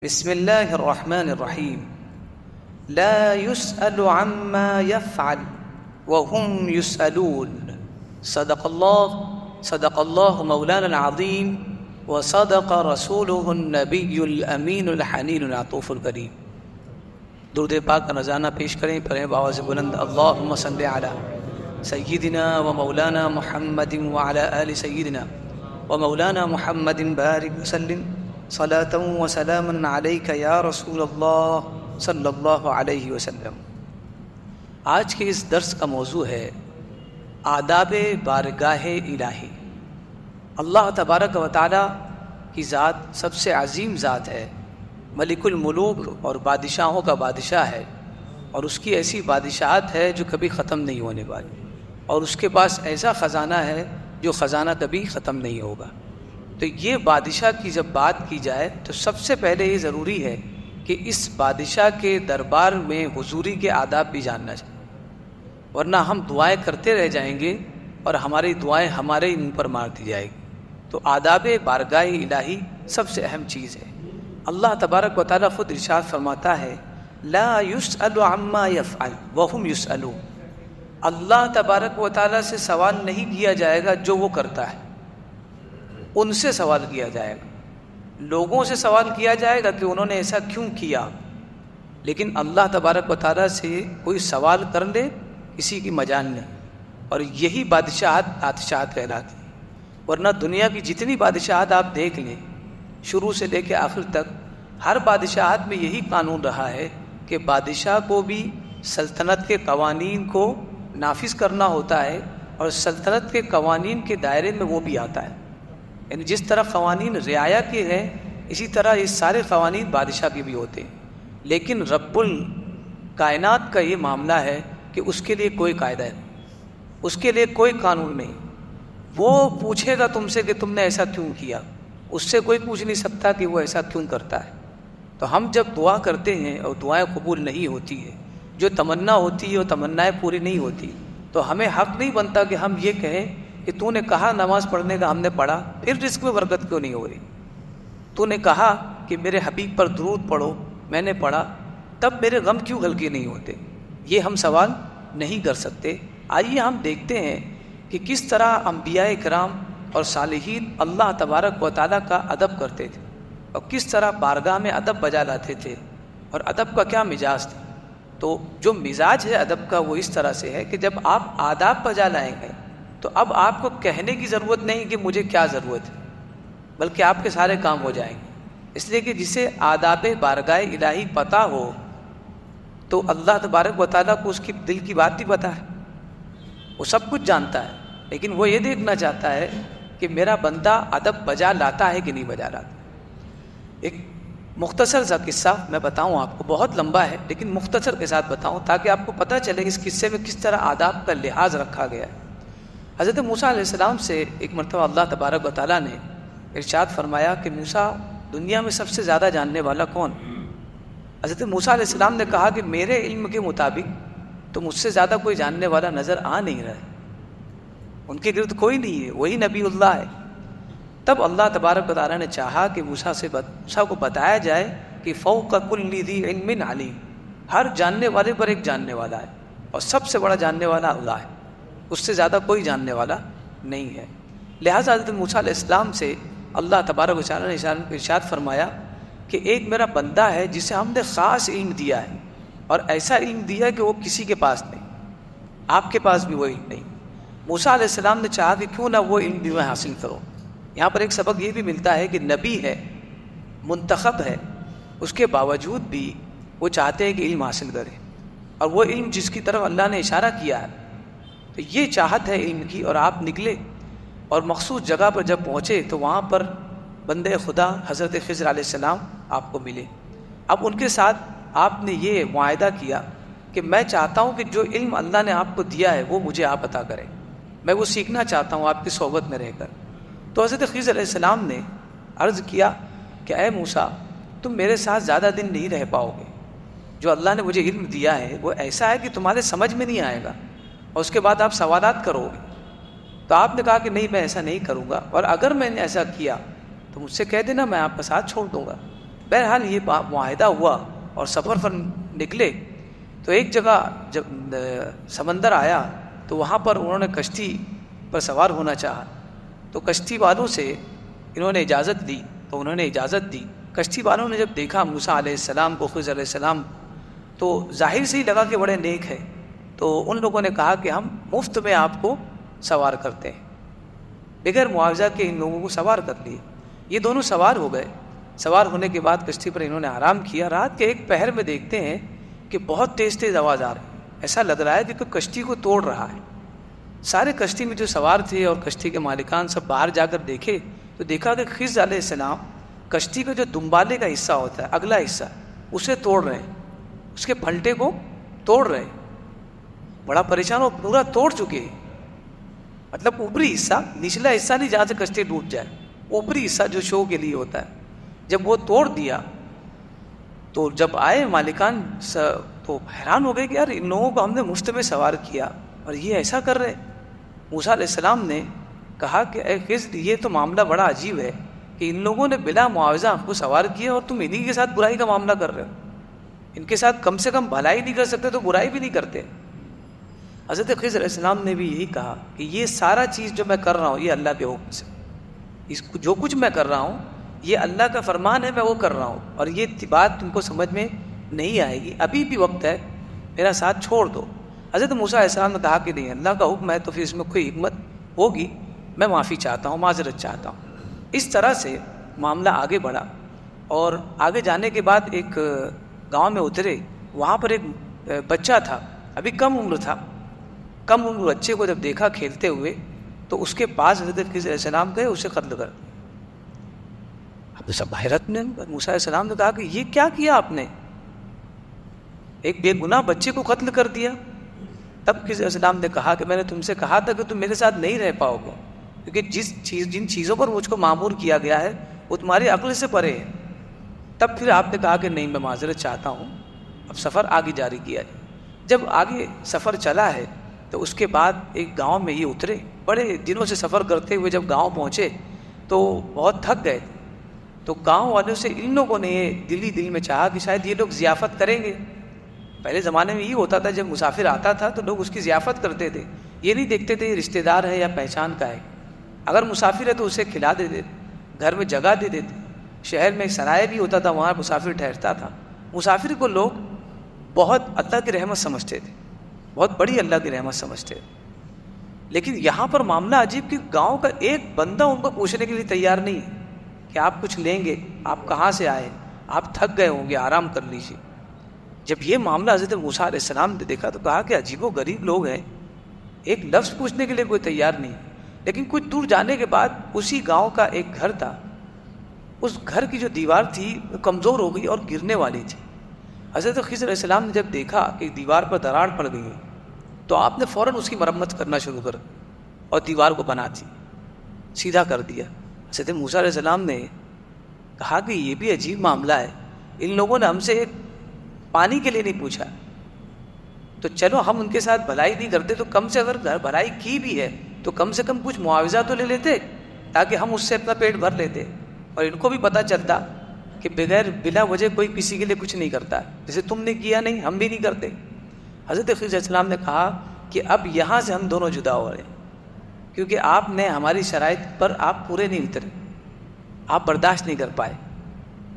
بسم الله الرحمن الرحيم. لا يسأل عما يفعل وهم يسألون. صدق الله مولانا العظيم وصدق رسوله النبي الأمين الحنين العطوف الكريم. درود پاک کا نذرانہ پیش کریں، پڑھیں بآواز بلند اللہم صلی علی سیدنا و مولانا محمد وعلی آل سیدنا و مولانا محمد بارک وسلم صلاۃ و سلام علیک یا رسول اللہ صلی اللہ علیہ وسلم. آج کے اس درس کا موضوع ہے آداب بارگاہ الہی. اللہ تبارک و تعالی کی ذات سب سے عظیم ذات ہے، ملک الملوک اور بادشاہوں کا بادشاہ ہے، اور اس کی ایسی بادشاہت ہے جو کبھی ختم نہیں ہونے والی، اور اس کے پاس ایسا خزانہ ہے جو خزانہ کبھی ختم نہیں ہوگا. تو یہ بادشاہ کی جب بات کی جائے تو سب سے پہلے یہ ضروری ہے کہ اس بادشاہ کے دربار میں حضوری کے آداب بھی جاننا چاہیے، ورنہ ہم دعائیں کرتے رہ جائیں گے اور ہماری دعائیں ہمارے ان پر مار دی جائے گی. تو آداب بارگاہ الہی سب سے اہم چیز ہے. اللہ تبارک و تعالیٰ خود ارشاد فرماتا ہے لا يسأل عما يفعل وهم يسألون. اللہ تبارک و تعالیٰ سے سوال نہیں کیا جائے گا جو وہ کرتا ہے، ان سے سوال کیا جائے گا. لوگوں سے سوال کیا جائے گا کہ انہوں نے ایسا کیوں کیا، لیکن اللہ تبارک و تعالیٰ سے کوئی سوال کر لے کسی کی مجال نہیں. اور یہی بادشاہت کہلاتی ہے. ورنہ دنیا کی جتنی بادشاہت آپ دیکھ لیں شروع سے لے کے آخر تک، ہر بادشاہت میں یہی قانون رہا ہے کہ بادشاہ کو بھی سلطنت کے قوانین کو نافذ کرنا ہوتا ہے، اور سلطنت کے قوانین کے دائرے میں وہ بھی آتا ہے. یعنی جس طرح قوانین رعایا کے ہیں اسی طرح یہ سارے قوانین بادشاہ کے بھی ہوتے ہیں. لیکن رب الکائنات کا یہ معاملہ ہے کہ اس کے لیے کوئی قاعدہ نہیں، اس کے لیے کوئی قانون نہیں. وہ پوچھے گا تم سے کہ تم نے ایسا کیوں کیا، اس سے کوئی پوچھ نہیں سکتا کہ وہ ایسا کیوں کرتا ہے. تو ہم جب دعا کرتے ہیں اور دعائیں قبول نہیں ہوتی ہے، جو تمنا ہوتی ہے وہ تمنائیں پوری نہیں ہوتی، تو ہمیں حق نہیں بنتا کہ ہم یہ کہیں کہ تو نے کہا نماز پڑھنے کا، ہم نے پڑھا، پھر رزق میں برکت کیوں نہیں ہو رہی. تو نے کہا کہ میرے حبیب پر درود پڑھو، میں نے پڑھا، تب میرے غم کیوں ہلکے نہیں ہوتے. یہ ہم سوال نہیں کر سکتے. آئیے ہم دیکھتے ہیں کہ کس طرح انبیاء کرام اور صالحین اللہ تبارک و تعالیٰ کا ادب کرتے تھے، اور کس طرح بارگاہ میں ادب بجا لاتے تھے، اور ادب کا کیا مزاج تھا. تو جو مزاج ہے ادب کا وہ اس طرح سے ہے کہ جب آپ آداب بجا لائیں گے تو اب آپ کو کہنے کی ضرورت نہیں کہ مجھے کیا ضرورت ہے، بلکہ آپ کے سارے کام ہو جائیں گے. اس لیے کہ جسے آداب بارگاہ الہی پتہ ہو تو اللہ تبارک و تعالیٰ کو اس کی دل کی بات بھی پتہ ہے، وہ سب کچھ جانتا ہے. لیکن وہ یہ دیکھنا چاہتا ہے کہ میرا بندہ ادب بجا لاتا ہے کہ نہیں بجا لاتا. ایک مختصر سا قصہ میں بتاؤں آپ کو، بہت لمبا ہے لیکن مختصر کے ساتھ بتاؤں تاکہ آپ کو پتہ چلے اس قصے میں کس طرح آداب کا لحاظ رکھا گیا ہے. حضرت موسیٰ علیہ السلام سے ایک مرتبہ اللہ تبارک و تعالیٰ نے ارشاد فرمایا کہ موسیٰ دنیا میں سب سے زیادہ جاننے والا کون؟ حضرت موسیٰ علیہ السلام نے کہا کہ میرے علم کے مطابق تو مجھ سے زیادہ کوئی جاننے والا نظر آ نہیں رہا ہے، ان کے گرد کوئی نہیں ہے، وہی نبی اللہ ہے. تب اللہ تبارک و تعالیٰ نے چاہا کہ موسیٰ کو بتایا جائے کہ فوق کل ذی علم علیم، ہر جاننے والے پر ایک جاننے والا ہے، اور سب سے بڑا جاننے والا اللہ ہے، اس سے زیادہ کوئی جاننے والا نہیں ہے. لہٰذا حضرت موسیٰ علیہ السلام سے اللہ تبارک و تعالیٰ نے ارشاد فرمایا کہ ایک میرا بندہ ہے جسے ہم نے خاص علم دیا ہے، اور ایسا علم دیا ہے کہ وہ کسی کے پاس نہیں، آپ کے پاس بھی وہ علم نہیں. موسیٰ علیہ السلام نے چاہا کہ کیوں نہ وہ علم بھی میں حاصل کروں. یہاں پر ایک سبق یہ بھی ملتا ہے کہ نبی ہے، منتخب ہے، اس کے باوجود بھی وہ چاہتے ہیں کہ علم حاصل کرے، اور وہ علم جس کی طرف اللہ نے اشارہ کیا ہے تو یہ چاہت ہے علم کی. اور آپ نکلے اور مخصوص جگہ پر جب پہنچے تو وہاں پر بندے خدا حضرت خضر علیہ السلام آپ کو ملے. اب ان کے ساتھ آپ نے یہ معاہدہ کیا کہ میں چاہتا ہوں کہ جو علم اللہ نے آپ کو دیا ہے وہ مجھے آپ عطا کریں، میں وہ سیکھنا چاہتا ہوں آپ کی صحبت میں رہ کر. تو حضرت خضر علیہ السلام نے عرض کیا کہ اے موسیٰ تم میرے ساتھ زیادہ دن نہیں رہ پاؤ گے، جو اللہ نے مجھے علم دیا ہے وہ ایسا ہے کہ تمہارے سمجھ میں نہیں آئے گا، اور اس کے بعد آپ سوالات کرو گے. تو آپ نے کہا کہ نہیں میں ایسا نہیں کروں گا، اور اگر میں نے ایسا کیا تو مجھ سے کہہ دینا، میں آپ کا ساتھ چھوڑ دوں گا. بہرحال یہ معاہدہ ہوا اور سفر پر نکلے تو ایک جگہ جب سمندر آیا تو وہاں پر انہوں نے کشتی پر سوار ہونا چاہا، تو کشتی والوں سے انہوں نے اجازت دی، تو انہوں نے اجازت دی۔ کشتی والوں نے جب دیکھا موسیٰ علیہ السلام کو، خضر علیہ السلام، تو ظاہر سے ہی لگا کہ بڑے نیک ہے، تو ان لوگوں نے کہا کہ ہم مفت میں آپ کو سوار کرتے ہیں۔ بغیر معاوضہ کے ان لوگوں کو سوار کر لیے۔ یہ دونوں سوار ہو گئے۔ سوار ہونے کے بعد کشتی پر انہوں نے آرام کیا۔ رات کے ایک پہر میں دیکھتے ہیں کہ بہت تیز تیز آواز آ رہی ہے، ایسا لگ رہا ہے کہ کوئی کشتی کو توڑ رہا ہے۔ سارے کشتی میں جو سوار تھے اور کشتی کے مالکان سب باہر جا کر دیکھے تو دیکھا کہ خضر علیہ السلام کشتی کا جو دنبالے کا حصہ ہوتا ہے، اگلا حصہ، اسے توڑ رہے ہیں، اس کے پھلٹے کو توڑ رہے ہیں۔ بڑا پریشان ہو، پورا توڑ چکے ہیں، مطلب اوپری حصہ، نچلا حصہ نہیں جہاں سے کشتی ڈوب جائے، اوپری حصہ جو شو کے لیے ہوتا ہے، جب وہ توڑ دیا تو جب آئے مالکان تو حیران ہو گئے کہ یار ان لوگوں کو ہم نے مفت میں سوار کیا اور یہ ایسا کر رہے۔ موسیٰ علیہ السلام نے کہا کہ اے خضر، یہ تو معاملہ بڑا عجیب ہے کہ ان لوگوں نے بلا معاوضہ ہم کو سوار کیا اور تم انہی کے ساتھ برائی کا معاملہ کر رہے ہو۔ ان کے ساتھ کم سے کم بھلائی نہیں کر سکتے تو برائی بھی نہیں کرتے۔ حضرت خضر علیہ السلام نے بھی یہی کہا کہ یہ سارا چیز جو میں کر رہا ہوں یہ اللہ کے حکم سے، جو کچھ میں کر رہا ہوں یہ اللہ کا فرمان ہے، میں وہ کر رہا ہوں، اور یہ بات تم کو سمجھ میں نہیں آئے گی، ابھی بھی وقت ہے، میرا ساتھ چھوڑ دو۔ حضرت موسیٰ علیہ السلام نے کہا کہ نہیں، اللہ کا حکم ہے تو پھر اس میں کوئی حکمت ہوگی، میں معافی چاہتا ہوں، معذرت چاہتا ہوں۔ اس طرح سے معاملہ آگے بڑھا، اور آگے جانے کے بعد ایک گاؤں میں اترے، وہاں پر ایک بچہ تھا، ابھی کم عمر تھا۔ کم عمر بچے کو جب دیکھا کھیلتے ہوئے تو اس کے پاس حضرت خضر علیہ السلام گئے، اسے قتل کر دیا۔ اب سب حیرت میں، موسیٰ علیہ السلام نے کہا کہ یہ کیا کیا آپ نے، ایک بے گناہ بچے کو قتل کر دیا۔ تب خضر علیہ السلام نے کہا کہ میں نے تم سے کہا تھا کہ تم میرے ساتھ نہیں رہ پاؤ گے، کیونکہ جن چیزوں پر مجھ کو معمور کیا گیا ہے وہ تمہاری عقل سے پرے ہے۔ تب پھر آپ نے کہا کہ نہیں، میں معذرت چاہتا ہوں، اب سفر آگے جاری کیا ہے۔ جب آگے سفر چلا ہے تو اس کے بعد ایک گاؤں میں یہ اترے، بڑے دنوں سے سفر کرتے ہوئے جب گاؤں پہنچے تو بہت تھک گئے، تو گاؤں والوں سے ان لوگوں نے یہ دل میں چاہا کہ شاید یہ لوگ ضیافت کریں گے۔ پہلے زمانے میں یہ ہوتا تھا، جب مسافر آتا تھا تو لوگ اس کی ضیافت کرتے تھے، یہ نہیں دیکھتے تھے رشتہ دار ہے یا پہچان کا ہے، اگر مسافر ہے تو اسے کھلا دیتے، گھر میں جگہ دے دیتے۔ شہر میں ایک سرائے بھی ہوتا تھا، وہاں مسافر ٹھہرتا تھا۔ مسافر کو لوگ بہت اللہ کی رحمت سمجھتے تھے، بہت بڑی اللہ کی رحمت سمجھتے تھے۔ لیکن یہاں پر معاملہ عجیب کہ گاؤں کا ایک بندہ ان کو پوچھنے کے لیے تیار نہیں ہے کہ آپ کچھ لیں گے، آپ کہاں سے آئے، آپ تھک گئے ہوں گے، آرام کر لیجیے۔ جب یہ معاملہ حضرت موسیٰ علیہ السلام نے دیکھا تو کہا کہ عجیب و غریب لوگ ہیں، ایک لفظ پوچھنے کے لیے کوئی تیار نہیں۔ لیکن کچھ دور جانے کے بعد اسی گاؤں کا ایک گھر تھا، اس گھر کی جو دیوار تھی وہ کمزور ہو گئی اور گرنے والی تھی۔ حضرت خضر علیہ السلام نے جب دیکھا کہ دیوار پر دراڑ پڑ گئی ہے تو آپ نے فوراً اس کی مرمت کرنا شروع کر اور دیوار کو بنا دی، سیدھا کر دیا۔ حضرت موسیٰ علیہ السلام نے کہا کہ یہ بھی عجیب معاملہ ہے، ان لوگوں نے ہم سے پانی کے لیے نہیں پوچھا، تو چلو ہم ان کے ساتھ بھلائی نہیں کرتے تو کم سے اگر بھلائی کی بھی ہے تو کم سے کم کچھ معاوضہ تو لے لیتے تاکہ ہم اس سے اپنا پیٹ بھر لیتے، اور ان کو بھی پتہ چلتا کہ بغیر بلا وجہ کوئی کسی کے لیے کچھ نہیں کرتا، جیسے تم نے کیا نہیں ہم بھی نہیں کرتے۔ حضرت خضر علیہ السلام نے کہا کہ اب یہاں سے ہم دونوں جدا ہو رہے ہیں، کیونکہ آپ نے ہماری شرائط پر آپ پورے نہیں اترے، آپ برداشت نہیں کر پائے۔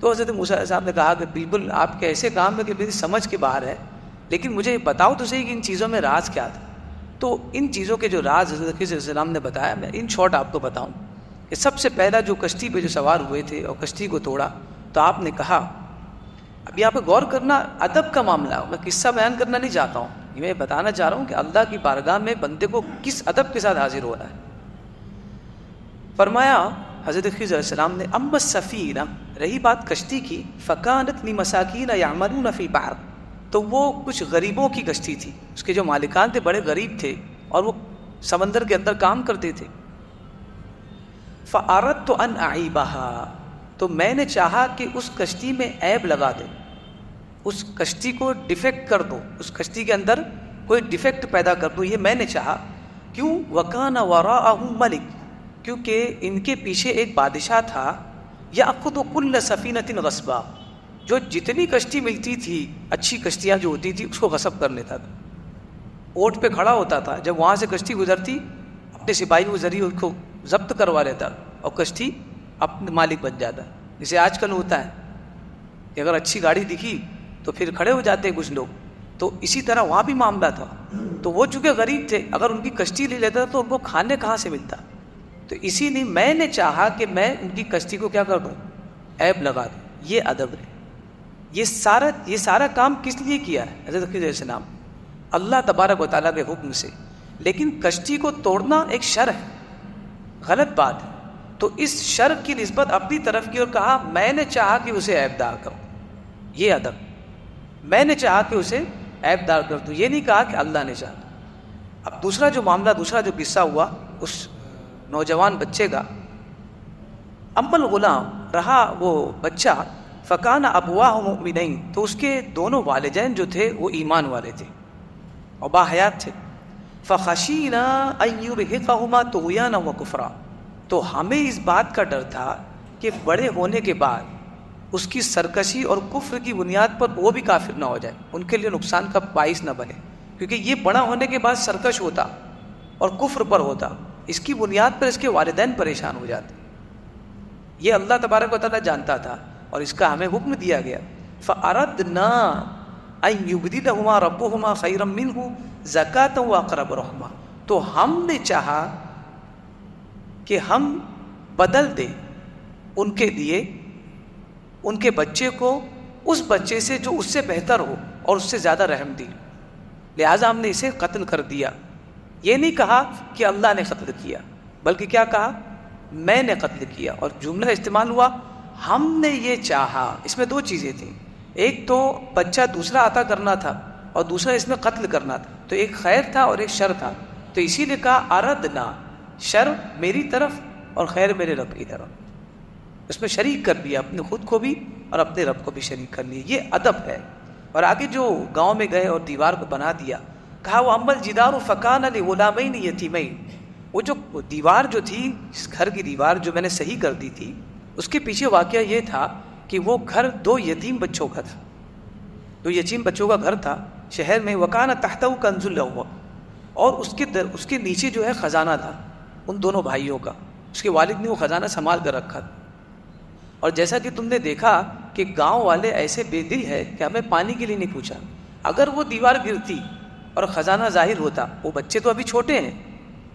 تو حضرت موسیٰ علیہ السلام نے کہا کہ بالکل آپ کے ایسے کام ہے کہ میری سمجھ کے باہر ہے، لیکن مجھے بتاؤ تو صحیح کہ ان چیزوں میں راز کیا تھا۔ تو ان چیزوں کے جو راز حضرت خضر علیہ السلام نے بتایا، میں ان شارٹ آپ کو بتاؤں کہ سب سے پہلا جو کشتی پہ جو سوار ہوئے تھے اور کشتی کو توڑا، تو آپ نے کہا، اب یہاں پہ غور کرنا ادب کا معاملہ ہے، میں قصہ بیان کرنا نہیں چاہتا ہوں، یہ میں بتانا چاہ رہا ہوں کہ اللہ کی بارگاہ میں بندے کو کس ادب کے ساتھ حاضر ہو رہا ہے۔ فرمایا حضرت خضر علیہ السلام نے، اما السفینہ، رہی بات کشتی کی، فکانت لمساکین یعملون فی البحر، تو وہ کچھ غریبوں کی کشتی تھی، اس کے جو مالکان تھے بڑے غریب تھے اور وہ سمندر کے اندر کام کرتے تھے۔ فاردت ان اعیبها، تو میں نے چاہا کہ اس کشتی میں عیب لگا دے، اس کشتی کو ڈیفیکٹ کر دو، اس کشتی کے اندر کوئی ڈیفیکٹ پیدا کر دو، یہ میں نے چاہا۔ کیوں؟ وکان وراءہ ملک، کیونکہ ان کے پیچھے ایک بادشاہ تھا، یأخذ کل سفینۃ غصبا، جو جتنی کشتی ملتی تھی، اچھی کشتیاں جو ہوتی تھی، اس کو غصب کر لیتا تھا. اوٹ پہ کھڑا ہوتا تھا، جب وہاں سے کشتی گزرتی اپنے سپاہیوں کے ذریعے اس کو ضبط کروا لیتا اور کشتی اپنے مالک بن جاتا. جسے آج کل ہوتا ہے کہ اگر اچھی گاڑی دکھی تو پھر کھڑے ہو جاتے ہیں کچھ لوگ. تو اسی طرح وہاں بھی معاملہ تھا. تو وہ چونکہ غریب تھے، اگر ان کی کشتی لے لیتا تو ان کو کھانے کہاں سے ملتا. تو اسی لیے میں نے چاہا کہ میں ان کی کشتی کو کیا کر دوں، عیب لگا دوں. یہ ادب ہے. یہ سارا کام کس لیے کیا ہے حضرت خضر علیہ السلام؟ اللہ تبارک و تعالیٰ کے حکم سے. لیکن کشتی کو توڑنا ایک شر ہے، غلط بات ہے. تو اس شر کی نسبت اپنی طرف کی اور کہا میں نے چاہا کہ اسے عیب دار کروں. یہ ادب، میں نے چاہا کہ اسے عیب دار کر دوں، یہ نہیں کہا کہ اللہ نے چاہا. اب دوسرا جو معاملہ، دوسرا جو قصہ ہوا اس نوجوان بچے کا. اما الغلام، رہا وہ بچہ، فکان ابواہ مؤمنین، تو اس کے دونوں والدین جو تھے وہ ایمان والے تھے اور باحیات تھے. فخشینا ان یرہقہما طغیانا وکفرا، تو ہمیں اس بات کا ڈر تھا کہ بڑے ہونے کے بعد اس کی سرکشی اور کفر کی بنیاد پر وہ بھی کافر نہ ہو جائے، ان کے لیے نقصان کا باعث نہ بنے. کیونکہ یہ بڑا ہونے کے بعد سرکش ہوتا اور کفر پر ہوتا، اس کی بنیاد پر اس کے والدین پریشان ہو جاتے. یہ اللہ تبارک و تعالیٰ جانتا تھا اور اس کا ہمیں حکم دیا گیا. فَأَرَدْنَا أَن يُبْدِلَهُمَا رَبُّهُمَا خَيْرًا مِّنْهُ زَكَاةً وَأَقْرَبَ رَحْمًا، تو ہم نے چاہا کہ ہم بدل دیں ان کے لیے ان کے بچے کو اس بچے سے جو اس سے بہتر ہو اور اس سے زیادہ رحم دی، لہٰذا ہم نے اسے قتل کر دیا. یہ نہیں کہا کہ اللہ نے قتل کیا، بلکہ کیا کہا، میں نے قتل کیا. اور جملہ استعمال ہوا ہم نے یہ چاہا. اس میں دو چیزیں تھیں، ایک تو بچہ دوسرا عطا کرنا تھا اور دوسرا اس میں قتل کرنا تھا. تو ایک خیر تھا اور ایک شر تھا. تو اسی لیے کہا اردنا، شر میری طرف اور خیر میرے رب کی طرف. اس میں شریک کر لیا، اپنے خود کو بھی اور اپنے رب کو بھی شریک کر لیا. یہ ادب ہے. اور آگے جو گاؤں میں گئے اور دیوار کو بنا دیا، کہا وہ امل جدار فکان لغلامین یتیمین، وہ جو دیوار جو تھی، اس گھر کی دیوار جو میں نے صحیح کر دی تھی، اس کے پیچھے واقعہ یہ تھا کہ وہ گھر دو یتیم بچوں کا تھا. دو یتیم بچوں کا گھر تھا شہر میں. وکان تحتہ کنز لہما، اور اس کے نیچے جو ہے خزانہ تھا ان دونوں بھائیوں کا. اس کے والد نے وہ خزانہ سنبھال کر رکھا تھا. اور جیسا کہ تم نے دیکھا کہ گاؤں والے ایسے بے دل ہے کہ ہمیں پانی کے لیے نہیں پوچھا. اگر وہ دیوار گرتی اور خزانہ ظاہر ہوتا، وہ بچے تو ابھی چھوٹے ہیں،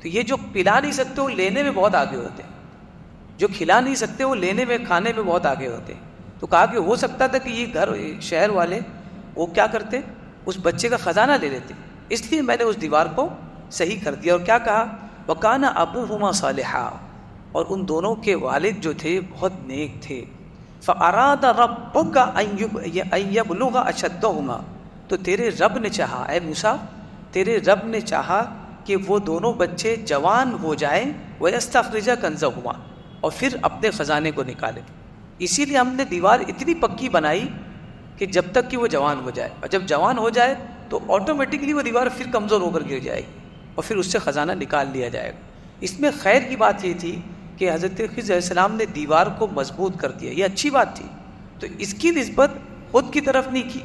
تو یہ جو پلا نہیں سکتے وہ لینے میں بہت آگے ہوتے ہیں، جو کھلا نہیں سکتے وہ لینے میں کھانے میں بہت آگے ہوتے ہیں. تو کہا کہ ہو سکتا تھا کہ یہ گھر شہر والے وہ کیا کرتے، اس بچے کا خزانہ لے لیتے. اس لیے میں نے اس دیوار کو صحیح کر دیا. اور کیا کہا، وَكَانَ أَبُوهُمَا صَالِحًا، اور ان دونوں کے والد جو تھے بہت نیک تھے. فَأَرَادَ رَبُّكَ أَن يَبْلُغَ أَشَدَّهُمَا، تو تیرے رب نے چاہا، اے موسیٰ تیرے رب نے چاہا کہ وہ دونوں بچے جوان ہو جائیں، وَيَسْتَخْرِجَ كَنزَهُمَا، اور پھر اپنے خزانے کو نکالے. اسی لیے ہم نے دیوار اتنی پکی بنائی کہ جب تک کہ وہ جوان ہو جائے، اور جب جوان ہو جائے تو آٹومیٹکلی وہ دیوار پھر کمزور ہو کر گر جائے گی اور پھر اس سے خزانہ نکال لیا جائے گا. اس میں خیر کی بات یہ تھی کہ حضرت خضر علیہ السلام نے دیوار کو مضبوط کر دیا، یہ اچھی بات تھی. تو اس کی نسبت خود کی طرف نہیں کی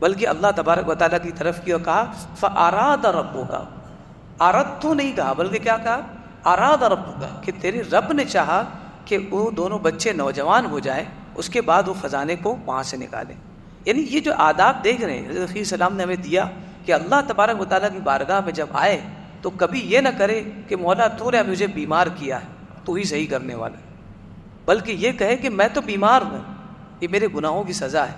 بلکہ اللہ تبارک و تعالیٰ کی طرف کی، اور کہا فَأَرَادَ رَبُّكَ، آراد تو نہیں کہا بلکہ کیا کہا، اراد ربک، کہ تیرے رب نے چاہا کہ وہ دونوں بچے نوجوان ہو جائیں، اس کے بعد وہ خزانے کو وہاں سے نکالیں. یعنی یہ جو آداب دیکھ رہے ہیں حضرت خضر السلام نے ہمیں دیا کہ اللہ تبارک و تعالیٰ کی بارگاہ میں جب آئے تو کبھی یہ نہ کرے کہ مولا تو نے مجھے بیمار کیا ہے، تو ہی صحیح کرنے والا ہے، بلکہ یہ کہے کہ میں تو بیمار ہوں، یہ میرے گناہوں کی سزا ہے،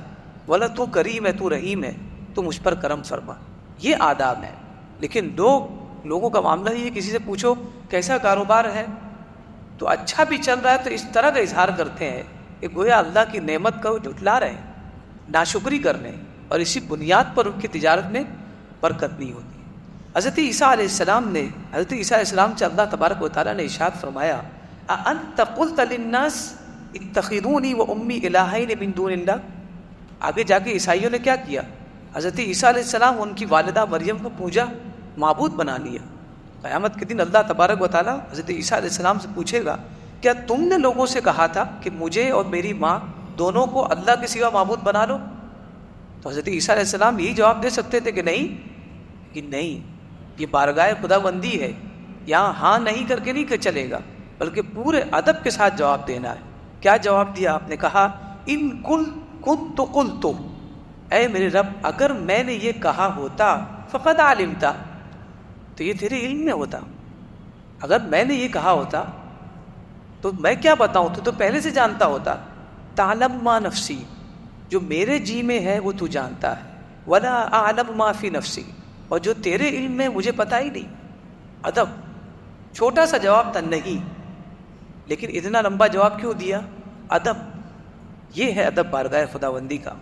مولا تو کریم ہے، تو رحیم ہے، تو مجھ پر کرم فرما. یہ آداب ہے. لیکن لوگوں کا معاملہ یہ ہے، کسی سے پوچھو کیسا کاروبار ہے تو اچھا بھی چل رہا ہے تو اس طرح کا اظہار کرتے ہیں کہ گویا اللہ کی نعمت کو جھٹلا رہے ہیں، ناشکری کر رہے ہیں، اور اسی بنیاد پر ان کی تجارت میں برکت نہیں ہوتی. حضرت عیسیٰ علیہ السلام نے، حضرت عیسیٰ علیہ السلام سے اللہ تبارک و تعالیٰ نے ارشاد فرمایا، اَأَنْتَ قُلْتَ لِلنَّاسِ اتَّخِذُونِي وَأُمِّي إِلَٰهَيْنِ مِن دُونِ اللَّهِ. آگے جا کے عیسائیوں نے کیا کیا، حضرت عیسیٰ علیہ السلام ان کی والدہ مریم کو پوجا، معبود بنا لیا. قیامت کے دن اللہ تبارک و تعالیٰ حضرت عیسیٰ علیہ السلام سے پوچھے گا، کیا تم نے لوگوں سے کہا تھا کہ مجھے اور میری ماں دونوں کو اللہ کے سوا معبود بنا لو؟ تو حضرت عیسیٰ علیہ السلام یہی جواب دے سکتے تھے کہ نہیں، یہ بارگاہ خدا بندی ہے، یہاں ہاں نہیں کر کے نہیں چلے گا، بلکہ پورے ادب کے ساتھ جواب دینا ہے۔ کیا جواب دیا آپ نے؟ کہا ان کنت قلت، اے میرے رب اگر میں نے یہ کہا ہوتا فقد علمتا، تو یہ تیرے علم میں ہوتا، اگر میں نے یہ کہا ہوتا تو میں کیا بتاؤں، تو پہلے سے جانتا ہوتا۔ تعلم ما نفسی، جو میرے جی میں ہے وہ تو جانتا ہے، ولا اعلم ما فی نفسی، اور جو تیرے علم میں مجھے پتہ ہی نہیں۔ ادب، چھوٹا سا جواب تھا نہیں، لیکن اتنا لمبا جواب کیوں دیا؟ ادب، یہ ہے ادب بارگاہ خداوندی کا۔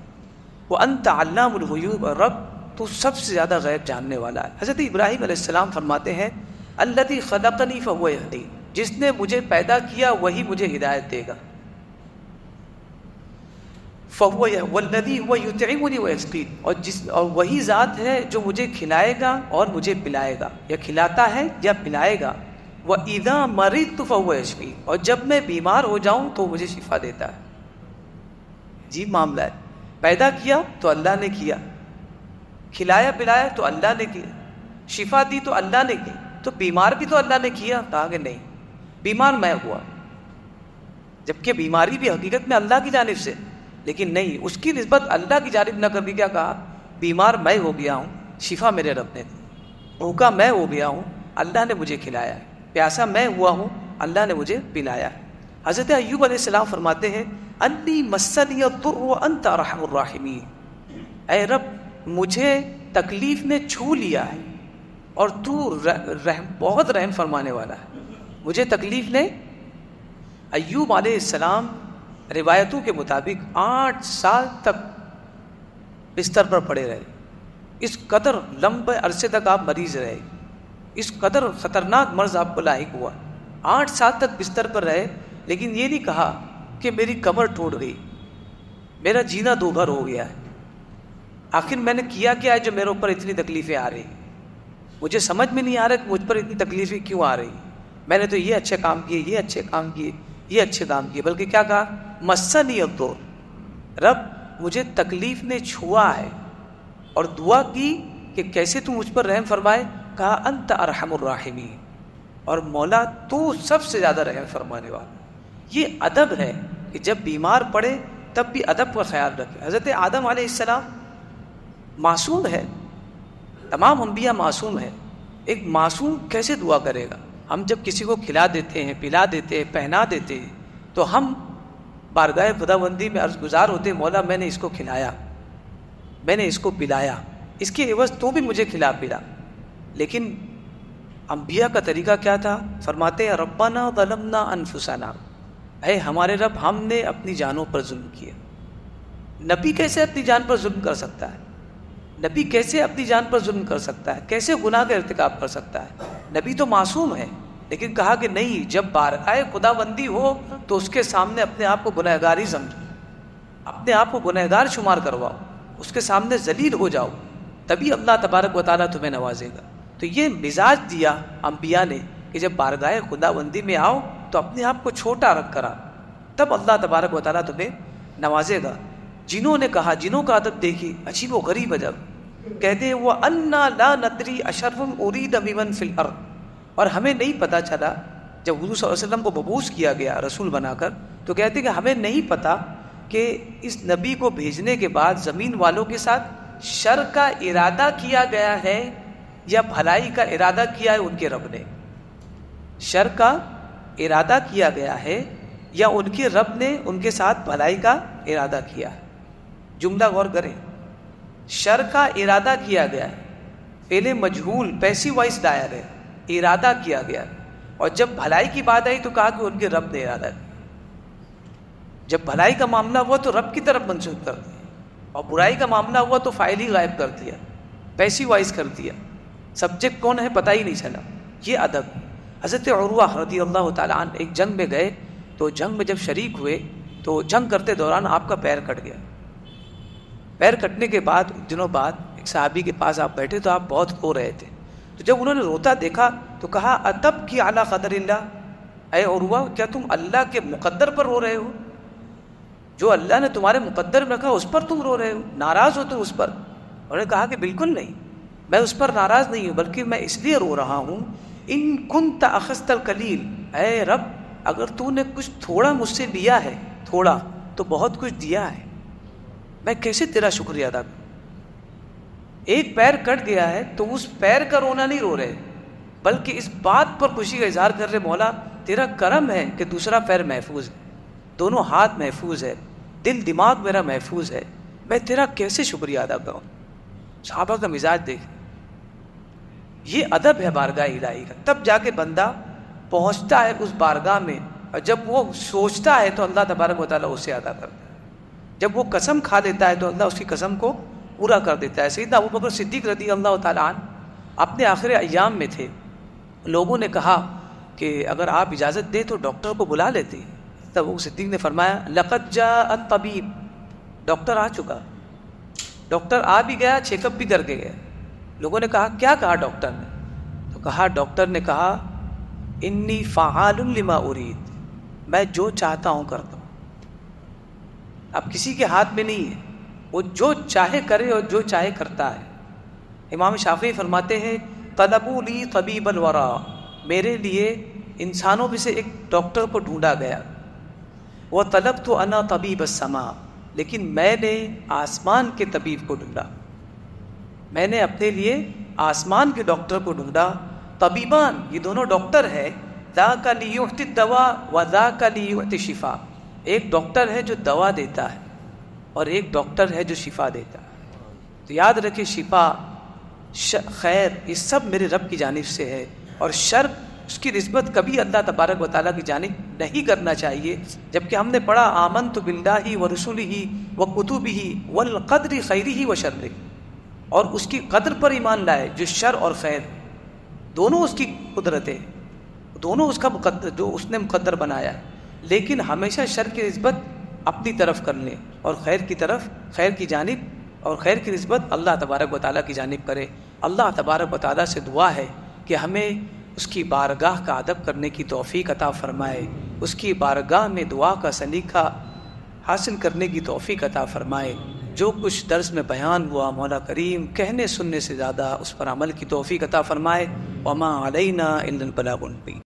وَأَنْتَ عَلَّامُ الْغُیُوبِ، رب تو سب سے زیادہ غیب جاننے والا ہے۔ حضرت ابراہیم علیہ السلام فرماتے ہیں الذی خلقنی فہو یہدین، جس نے مجھے پیدا کیا وہی مجھے ہدایت دے گا۔ فہو والذی هو یطعمنی ویسقین، اور وہی ذات ہے جو مجھے کھلائے گا اور مجھے پلائے گا، یا کھلاتا ہے یا پلائے گا۔ وَإِذَا مَرِضْتُ فَهُوَ يَشْفِينِ، اور جب میں بیمار ہو جاؤں تو مجھے شفا دیتا ہے۔ عجیب معاملہ ہے، پیدا کیا تو اللہ نے کیا، کھلایا پلایا تو اللہ نے کیا، شفا دی تو اللہ نے کی، تو بیمار بھی تو اللہ نے کیا؟ کہا کہ نہیں، بیمار میں ہوا، جبکہ بیماری بھی حقیقت میں اللہ کی جانب سے، لیکن نہیں، اس کی نسبت اللہ کی جانب نہ کر کے کیا کہا؟ بیمار میں ہو گیا ہوں، شفا میرے رب نے دی، بھوکا میں ہو گیا ہوں، اللہ نے مجھے کھلایا ہے، پیاسا میں ہوا ہوں، اللہ نے مجھے پلایا ہے۔ حضرت ایوب علیہ السلام فرماتے ہیں انی مسنی الضر وانت ارحم الراحمین، اے رب مجھے تکلیف نے چھو لیا ہے اور تو بہت رحم فرمانے والا ہے۔ مجھے تکلیف نے، ایوب علیہ السلام روایتوں کے مطابق 8 سال تک بستر پر پڑے رہے، اس قدر لمبے عرصے تک آپ مریض رہے، اس قدر خطرناک مرض آپ کو لاحق ہوا، 8 سال تک بستر پر رہے، لیکن یہ نہیں کہا کہ میری کمر ٹوٹ گئی، میرا جینا دوبھر ہو گیا ہے، آخر میں نے کیا کیا ہے جو میرے اوپر اتنی تکلیفیں آ رہی، مجھے سمجھ میں نہیں آ رہا کہ مجھ پر اتنی تکلیفیں کیوں آ رہی، میں نے تو یہ اچھے کام کیے، یہ اچھے کام کیے، یہ اچھے کام کیے، بلکہ کیا کہا؟ مسنی الضر، رب مجھے تکلیف نے چھوا ہے، اور دعا کی کہ کیسے تو مجھ پر رحم فرمائے، کہا انت ارحم الراحمین، اور مولا تو سب سے زیادہ رحم فرمانے والا۔ یہ ادب ہے کہ جب بیمار پڑے تب بھی ادب کا خیال رکھے۔ حضرت آدم علیہ السلام معصوم ہے، تمام انبیاء معصوم ہے، ایک معصوم کیسے دعا کرے گا؟ ہم جب کسی کو کھلا دیتے ہیں، پلا دیتے ہیں، پہنا دیتے ہیں، تو ہم بارگاہ خداوندی میں عرض گزار ہوتے ہیں مولا میں نے اس کو کھلایا، میں نے اس کو پلایا، اس کے عوض تو بھی مجھے کھلا پلا۔ لیکن انبیاء کا طریقہ کیا تھا؟ فرماتے ہیں ربنا ظلمنا انفسنا، اے ہمارے رب ہم نے اپنی جانوں پر ظلم کیا۔ نبی کیسے اپنی جان پر ظلم کر سکتا ہے؟ نبی کیسے اپنی جان پر ظلم کر سکتا ہے؟ کیسے گناہ کا ارتکاب کر سکتا ہے؟ نبی تو معصوم ہے، لیکن کہا کہ نہیں، جب بارگاہ خدا بندی ہو تو اس کے سامنے اپنے آپ کو گنہگار ہی سمجھو، اپنے آپ کو گنہگار شمار کرواؤ، اس کے سامنے ذلیل ہو جاؤ، تبھی اللہ تبارک و تعالیٰ تمہیں نوازے گا۔ تو یہ مزاج دیا انبیاء نے کہ جب بارگاہ خدا بندی میں آؤ تو اپنے آپ کو چھوٹا رکھ کر آؤ، تب اللہ تبارک و تعالیٰ تمہیں نوازے گا۔ جنہوں نے کہا، جنہوں کا ادب دیکھی، عجیب و غریب ادب، کہتے ہیں وَأَنَّا لَا نَدْرِي أَشَرٌ أُرِيدَ بِمَنْ فِي الْأَرْضِ، اور ہمیں نہیں پتہ چلا جب حضور صلی اللہ علیہ وسلم کو مبعوث کیا گیا رسول بنا کر، تو کہتے ہیں کہ ہمیں نہیں پتہ کہ اس نبی کو بھیجنے کے بعد زمین والوں کے ساتھ شر کا ارادہ کیا گیا ہے یا بھلائی کا ارادہ کیا ہے ان کے رب نے۔ شر کا ارادہ کیا گیا ہے یا ان کے رب نے ان کے ساتھ بھلائی کا ارادہ کیا ہے۔ جملہ غور کریں، شر کا ارادہ کیا گیا ہے، پہلے مجہول پیسیو وائس دائر ہے، ارادہ کیا گیا، اور جب بھلائی کی بات آئی تو کہا کہ ان کے رب نے ارادہ کیا۔ جب بھلائی کا معاملہ ہوا تو رب کی طرف منسوب کر دیا، اور برائی کا معاملہ ہوا تو فاعل ہی غائب کر دیا، پیسیو وائس کر دیا، سبجیکٹ کون ہے پتہ ہی نہیں چلا۔ یہ ادب۔ حضرت عروہ رضی اللہ تعالیٰ عنہ ایک جنگ میں گئے، تو جنگ میں جب شریک ہوئے تو جنگ کرتے دوران آپ کا پیر کٹ گیا۔ پیر کٹنے کے بعد دنوں بعد ایک صحابی کے پاس آپ بیٹھے تو آپ بہت رو رہے تھے، تو جب انہوں نے روتا دیکھا تو کہا اتب کی اعلیٰ قدر اللہ، اے عروہ کیا تم اللہ کے مقدر پر رو رہے ہو؟ جو اللہ نے تمہارے مقدر میں رکھا اس پر تم رو رہے ہو، ناراض ہو تم اس پر؟ انہوں نے کہا کہ بالکل نہیں، میں اس پر ناراض نہیں ہوں، بلکہ میں اس لیے رو رہا ہوں ان کنت اخذت القلیل، اے رب اگر تو نے کچھ تھوڑا مجھ سے لیا ہے، تھوڑا تو بہت کچھ دیا ہے، میں کیسے تیرا شکریہ ادا کروں؟ ایک پیر کٹ گیا ہے تو اس پیر کا رونا نہیں رو رہے، بلکہ اس بات پر خوشی کا اظہار کر رہے مولا تیرا کرم ہے کہ دوسرا پیر محفوظ ہے، دونوں ہاتھ محفوظ ہے، دل دماغ میرا محفوظ ہے، میں تیرا کیسے شکریہ ادا کروں؟ صحابہ کا مزاج دیکھ، یہ ادب ہے بارگاہ الہی کا۔ تب جا کے بندہ پہنچتا ہے اس بارگاہ میں، اور جب وہ سوچتا ہے تو اللہ تبارک و تعالیٰ اسے ادا کرتا ہے، جب وہ قسم کھا لیتا ہے تو اللہ اس کی قسم کو پورا کر دیتا ہے۔ سیدنا ابوبکر صدیق رضی اللہ تعالیٰ عنہ اپنے آخر ایام میں تھے، لوگوں نے کہا کہ اگر آپ اجازت دیں تو ڈاکٹر کو بلا لیتے، تب وہ صدیق نے فرمایا لقد جاء الطبیب، ڈاکٹر آ چکا، ڈاکٹر آ بھی گیا، چیک اپ بھی کر کے گیا۔ لوگوں نے کہا کیا کہا ڈاکٹر نے؟ تو کہا ڈاکٹر نے کہا انی فعال لما ارید، میں جو چاہتا ہوں کرتا ہوں۔ اب کسی کے ہاتھ میں نہیں ہے، وہ جو چاہے کرے اور جو چاہے کرتا ہے۔ امام شافعی فرماتے ہیں طلبوا لی طبیب الورا، میرے لیے انسانوں میں سے ایک ڈاکٹر کو ڈھونڈا گیا، وطلبت انا طبیب السماء، لیکن میں نے آسمان کے طبیب کو ڈھونڈا، میں نے اپنے لیے آسمان کے ڈاکٹر کو ڈھونڈا۔ طبیبان یہ دونوں ڈاکٹر ہے، ذاک لیعطی الدواء وذاک لیعطی الشفاء، ایک ڈاکٹر ہے جو دوا دیتا ہے اور ایک ڈاکٹر ہے جو شفا دیتا ہے۔ تو یاد رکھے شفا، خیر، یہ سب میرے رب کی جانب سے ہے، اور شر اس کی نسبت کبھی اللہ تبارک و تعالیٰ کی جانب نہیں کرنا چاہیے۔ جبکہ ہم نے پڑھا آمنت باللہ ورسولہ وکتبہ والقدر خیرہ وشرہ، اور اس کی قدر پر ایمان لائے، جو شر اور خیر دونوں اس کی قدرت ہے، دونوں اس کا مقدر، جو اس نے مقدر بنایا ہے، لیکن ہمیشہ شر کی نسبت اپنی طرف کر لیں اور خیر کی طرف، خیر کی جانب اور خیر کی نسبت اللہ تبارک و تعالیٰ کی جانب کرے۔ اللہ تبارک و تعالیٰ سے دعا ہے کہ ہمیں اس کی بارگاہ کا ادب کرنے کی توفیق عطا فرمائے، اس کی بارگاہ میں دعا کا سلیقہ حاصل کرنے کی توفیق عطا فرمائے۔ جو کچھ درس میں بیان ہوا مولا کریم کہنے سننے سے زیادہ اس پر عمل کی توفیق عطا فرمائے۔ وما علینا الا البلاغ المبین۔